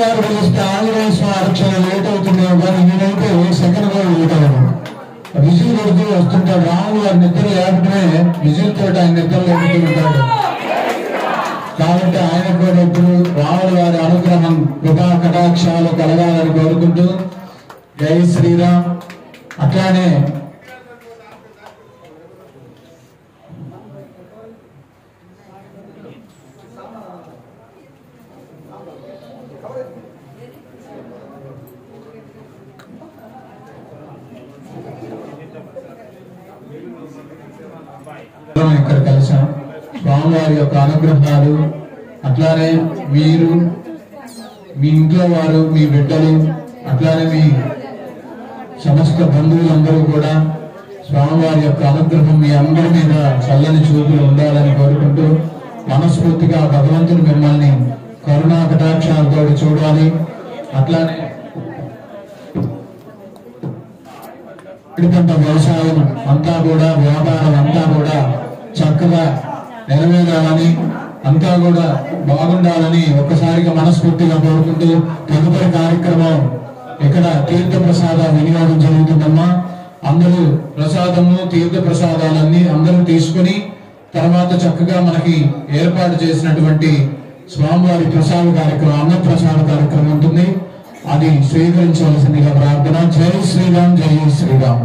గారు పిలిస్తే ఆంజనేయ అరక్షణ లేట్ అవుతుందేమో కానీ నేనైతే సెకండ్ కూడా లేట్ అవ్వను. విజిల్ కొడుతూ వస్తుంటాడు. రాములు గారి నిద్ర లేకపోతే విజిల్ తోటి ఆయన నిద్ర లేపుతూ ఉంటాడు. కాబట్టి ఆయన కూడా ఇప్పుడు రాములు గారి అనుగ్రహం కృపా కటాక్షాలు కలగాలని కోరుకుంటూ జై శ్రీరామ్. అట్లానే ఇక్కడ కలిసాం. స్వామివారి యొక్క అనుగ్రహాలు అట్లానే మీరు, మీ ఇంట్లో వారు, మీ బిడ్డలు, అట్లానే మీ సమస్త బంధువులందరూ కూడా స్వామివారి యొక్క అనుగ్రహం మీ అందరి మీద చల్లని చూపులు ఉండాలని కోరుకుంటూ మనస్ఫూర్తిగా భగవంతుడు మిమ్మల్ని కరుణా కటాక్షాలతో చూడాలి. అట్లానే వ్యవసాయం అంతా కూడా, వ్యాపారం అంతా కూడా చక్కగా నెరవేరాలని, అంతా కూడా బాగుండాలని ఒక్కసారిగా మనస్ఫూర్తిగా కోరుకుంటూ తదుపరి కార్యక్రమం ఇక్కడ తీర్థ ప్రసాద వినియోగం జరుగుతుందమ్మా. అందరూ ప్రసాదము, తీర్థ ప్రసాదాలన్నీ అందరూ తీసుకుని తర్వాత చక్కగా మనకి ఏర్పాటు చేసినటువంటి స్వామివారి ప్రసాద కార్యక్రమం, అన్న ప్రసాద కార్యక్రమం ఉంటుంది. అది స్వీకరించవలసిందిగా ప్రార్థన. జై శ్రీరామ్, జై శ్రీరామ్.